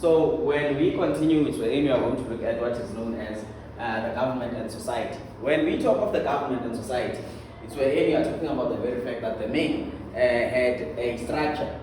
So when we continue with we are going to look at what is known as the government and society. When we talk of the government and society, it's where we are talking about the very fact that the Ming had a structure,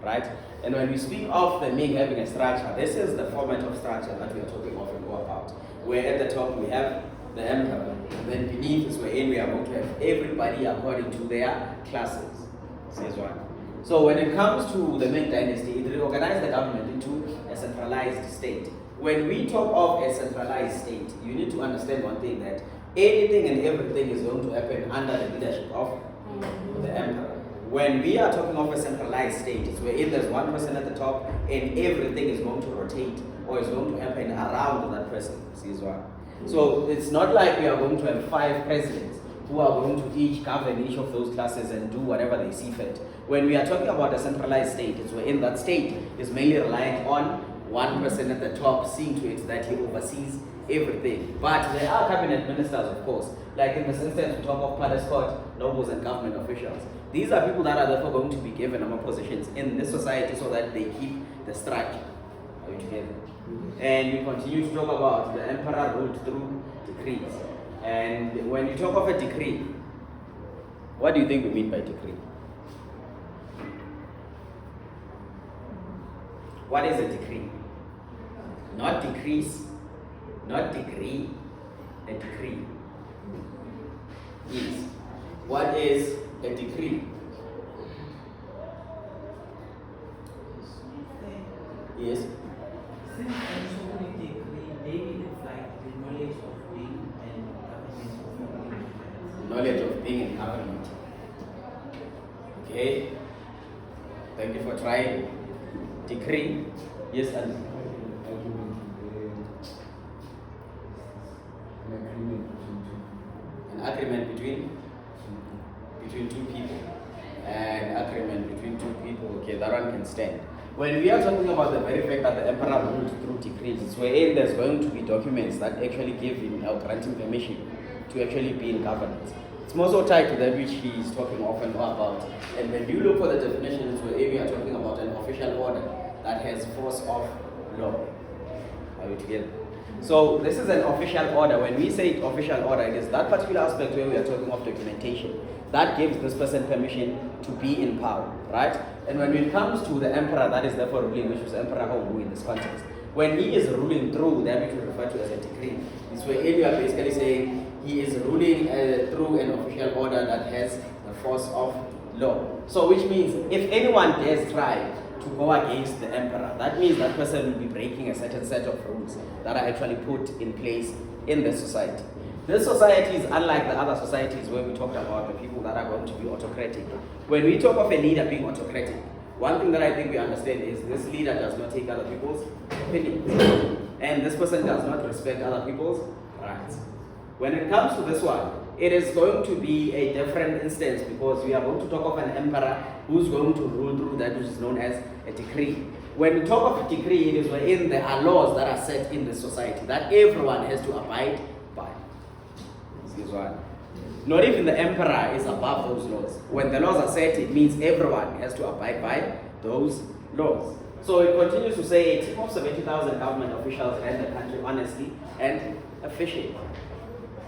right? And when we speak of the Ming having a structure, this is the format of structure that we are talking of and about. Where at the top we have the emperor, and then beneath is where we are going to have everybody according to their classes. Says one. So when it comes to the Ming Dynasty, it reorganized the government into a centralized state. When we talk of a centralized state, you need to understand one thing, that anything and everything is going to happen under the leadership of the emperor. When we are talking of a centralized state, it's where there's one person at the top and everything is going to rotate or is going to happen around that person. Sees one. So it's not like we are going to have 5 presidents who are going to each govern each of those classes and do whatever they see fit. When we are talking about a centralized state, it's where that state is mainly reliant on one person at the top seeing to it that he oversees everything. But there are cabinet ministers, of course. Like in this instance, we talk of palace court, nobles and government officials. These are people that are therefore going to be given positions in this society so that they keep the structure. Are we together? And we continue to talk about the emperor ruled through decrees. And when you talk of a decree, what do you think we mean by decree? What is a decree? Not decrease, not degree, a decree. Yes. What is a decree? Yes. Since actually decree, maybe it's like the knowledge of being and government of Knowledge of being in government. Okay. Thank you for trying. Decree. Yes, and an agreement between two people. An agreement between two people. Okay, that one can stand. When we are talking about the very fact that the emperor ruled through decrees, it's wherein there's going to be documents that actually give him or grant him permission to actually be in governance. It's more so tied to that which he is talking often about. And when you look for the definitions, we are talking about an official order that has force of law. Are we together? So this is an official order. When we say official order, it is that particular aspect where we are talking of documentation that gives this person permission to be in power, right? And when it comes to the emperor, that is therefore ruling, which is Emperor Hou in this context. When he is ruling through that which we refer to as a decree, it's where you are basically saying he is ruling through an official order that has the force of law. So which means if anyone dares try to go against the emperor, that means that person will be breaking a certain set of rules that are actually put in place in the society. This society is unlike the other societies where we talked about the people that are going to be autocratic. When we talk of a leader being autocratic, one thing that I think we understand is this leader does not take other people's opinions. And this person does not respect other people's rights. When it comes to this one, it is going to be a different instance because we are going to talk of an emperor who's going to rule through that which is known as a decree. When we talk of a decree, it is wherein there are laws that are set in the society that everyone has to abide by. This is one. Not even the emperor is above those laws. When the laws are set, it means everyone has to abide by those laws. So it continues to say a team of 70,000 government officials ran the country honestly and efficiently.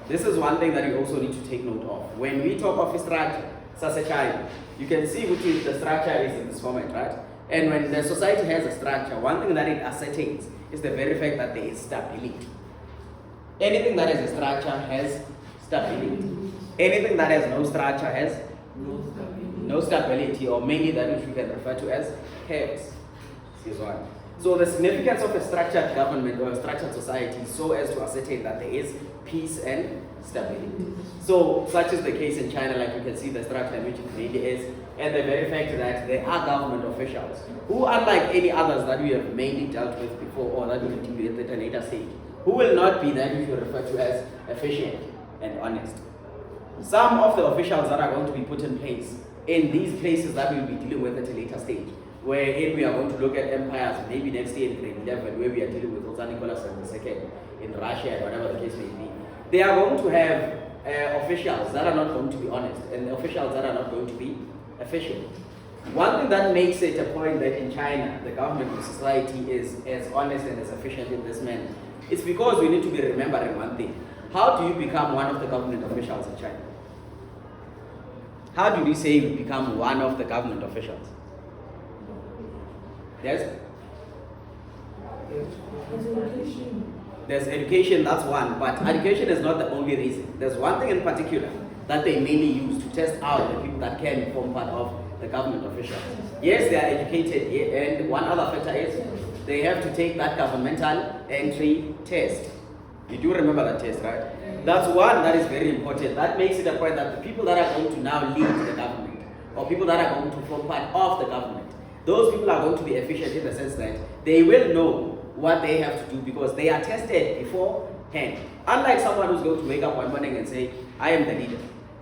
This is one thing that you also need to take note of. When we talk of a structure, such a child, you can see which is the structure is in this format, right? And when the society has a structure, one thing that it ascertains is the very fact that there is stability. Anything that has a structure has stability. Anything that has no structure has no stability, or mainly that which we can refer to as chaos. This is one. So the significance of a structured government or a structured society is so as to ascertain that there is peace and stability. So such is the case in China, like you can see the structure in which it really is, and the very fact that there are government officials who, unlike any others that we have mainly dealt with before or that we will deal with at a later stage, who will not be that which we refer to as efficient and honest. Some of the officials that are going to be put in place in these places that we will be dealing with at a later stage, wherein we are going to look at empires, maybe next year in grade 11, where we are dealing with Sultan Nicholas II in Russia and whatever the case may be. They are going to have officials that are not going to be honest and officials that are not going to be efficient. One thing that makes it a point that in China, the government and society is as honest and as efficient in this manner, it's because we need to be remembering one thing. How do you become one of the government officials in China? How do we say you become one of the government officials? Yes? There's education, that's one, but education is not the only reason. There's one thing in particular that they mainly use to test out the people that can form part of the government officials. Yes, they are educated, and one other factor is they have to take that governmental entry test. You do remember that test, right? That's one that is very important. That makes it a point that the people that are going to now lead the government, or people that are going to form part of the government, those people are going to be efficient in the sense that they will know what they have to do because they are tested beforehand. Unlike someone who's going to wake up one morning and say, I am the leader.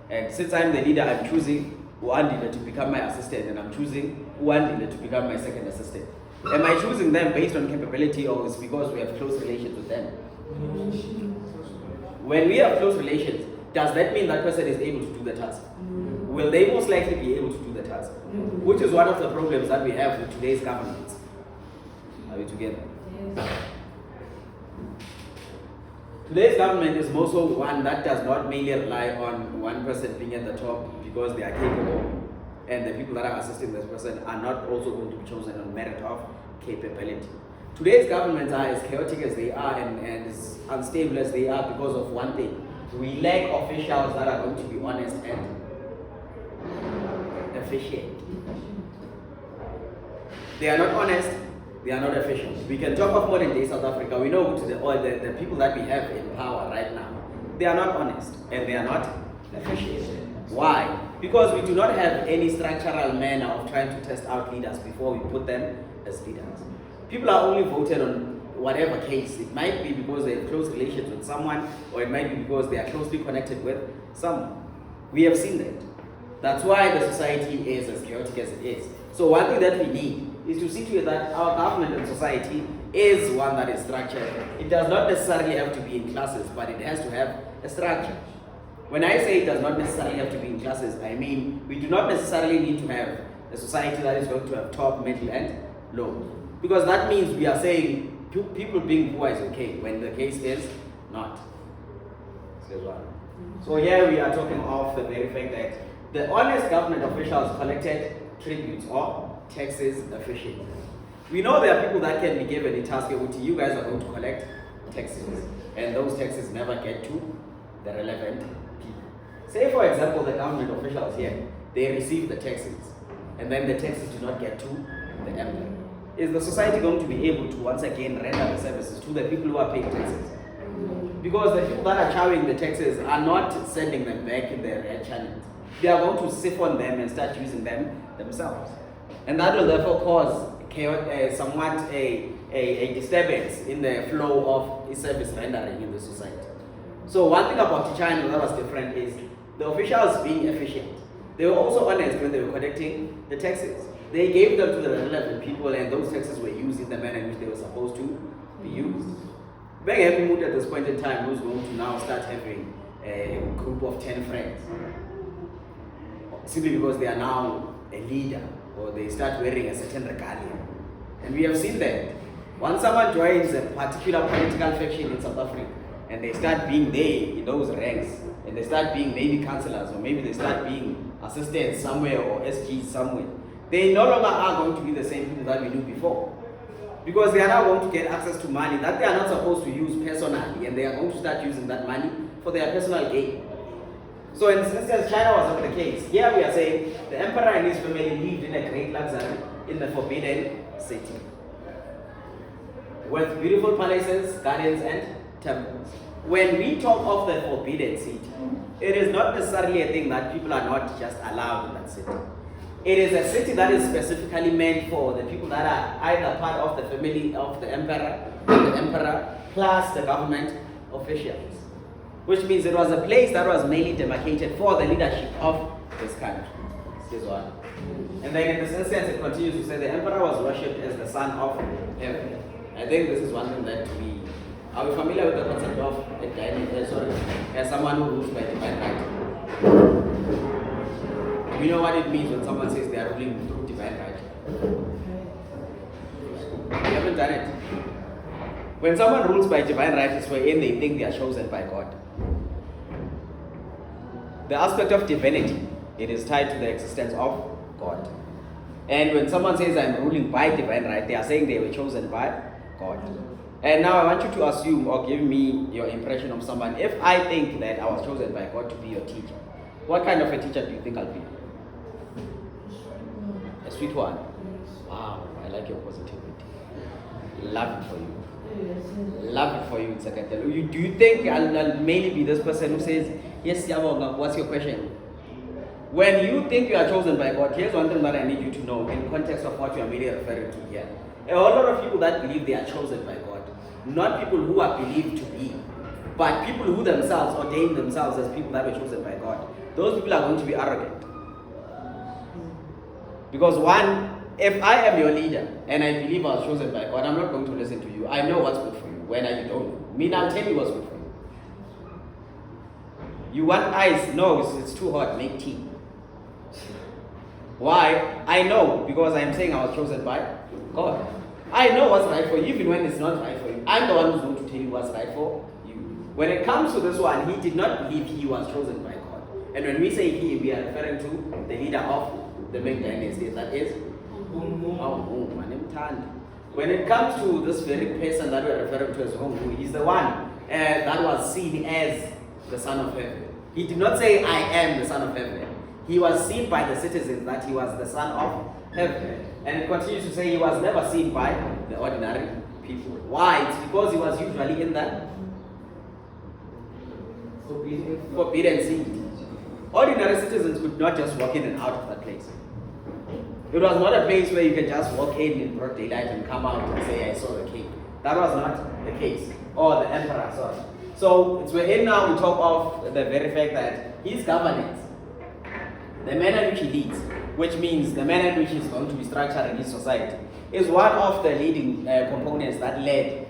And since I'm the leader, I'm choosing one leader to become my assistant, and I'm choosing one leader to become my second assistant. Am I choosing them based on capability, or is because we have close relations with them? When we have close relations, does that mean that person is able to do the task? Will they most likely be able to do the task? Which is one of the problems that we have with today's governments. Are we together? Today's government is also one that does not mainly rely on one person being at the top because they are capable, and the people that are assisting this person are not also going to be chosen on merit of capability. Today's governments are as chaotic as they are and as unstable as they are because of one thing. We lack officials that are going to be honest and efficient. They are not honest, they are not efficient. We can talk of modern day South Africa. We know the people that we have in power right now. They are not honest and they are not efficient. Why? Because we do not have any structural manner of trying to test out leaders before we put them as leaders. People are only voted on whatever case. It might be because they have close relations with someone, or it might be because they are closely connected with someone. We have seen that. That's why the society is as chaotic as it is. So one thing that we need is to see to it that our government and society is one that is structured. It does not necessarily have to be in classes, but it has to have a structure. When I say it does not necessarily have to be in classes, I mean we do not necessarily need to have a society that is going to have top, middle, and low. Because that means we are saying people being poor is okay, when the case is not. So here we are talking of the very fact that the honest government officials collected tributes or taxes efficiently. We know there are people that can be given a task which you guys are going to collect taxes, and those taxes never get to the relevant people. Say for example the government officials here, they receive the taxes, and then the taxes do not get to the emperor. Is the society going to be able to once again render the services to the people who are paying taxes? Because the people that are charging the taxes are not sending them back in their red channels. They are going to siphon them and start using them themselves. And that will therefore cause somewhat a disturbance in the flow of service rendering in the society. So one thing about China that was different is the officials being efficient. They were also honest when they were collecting the taxes. They gave them to the relevant people, and those taxes were used in the manner in which they were supposed to be used. Very happy mood at this point in time who's going to now start having a group of 10 friends. Simply because they are now a leader, or they start wearing a certain regalia. And we have seen that. Once someone joins a particular political faction in South Africa, and they start being there in those ranks, and they start being maybe councillors, or maybe they start being assistants somewhere, or SGs somewhere, they no longer are going to be the same people that we knew before. Because they are now going to get access to money that they are not supposed to use personally, and they are going to start using that money for their personal gain. So in this instance, China was not the case. Here we are saying the emperor and his family lived in a great luxury in the forbidden city, with beautiful palaces, gardens, and temples. When we talk of the forbidden city, it is not necessarily a thing that people are not just allowed in that city. It is a city that is specifically meant for the people that are either part of the family of the emperor plus the government officials. Which means it was a place that was mainly demarcated for the leadership of this country. This is one. And then in this instance, it continues to say the emperor was worshipped as the son of heaven. I think this is one thing that are we familiar with the concept of a dynasty? As someone who rules by divine right. We know what it means when someone says they are ruling through divine right. You haven't done it. When someone rules by divine right, it's wherein they think they are chosen by God. The aspect of divinity, it is tied to the existence of God. And when someone says I'm ruling by divine right, they are saying they were chosen by God. And now I want you to assume or give me your impression of someone. If I think that I was chosen by God to be your teacher, what kind of a teacher do you think I'll be? A sweet one. Wow, I like your positivity. Love it for you. Love it for you, Tsakatelo. Do you think I'll mainly be this person who says, yes, Yabonga, what's your question? When you think you are chosen by God, here's one thing that I need you to know in context of what you are mainly referring to here. A whole lot of people that believe they are chosen by God, not people who are believed to be, but people who themselves ordain themselves as people that were chosen by God. Those people are going to be arrogant. Because one, if I am your leader and I believe I was chosen by God, I'm not going to listen to you. I know what's good for you when you don't know. Me, I'll tell you what's good for you. You want ice? No, it's too hot. Make tea. Why? I know, because I'm saying I was chosen by God. I know what's right for you, even when it's not right for you. I'm the one who's going to tell you what's right for you. When it comes to this one, he did not believe he was chosen by God. And when we say he, we are referring to the leader of the Ming Dynasty, that is when it comes to this very person that we are referring to as Hongu, he's the one that was seen as the Son of Heaven. He did not say, I am the Son of Heaven. He was seen by the citizens that he was the Son of Heaven. And it continues to say he was never seen by the ordinary people. Why? It's because he was usually in the forbidden city. Ordinary citizens could not just walk in and out of that place. It was not a place where you can just walk in broad daylight and come out and say, I saw the king. That was not the case. Or the emperor, sorry. So it's wherein now we talk of the very fact that his governance, the manner in which he leads, which means the manner in which he's going to be structuring his society, is one of the leading components that led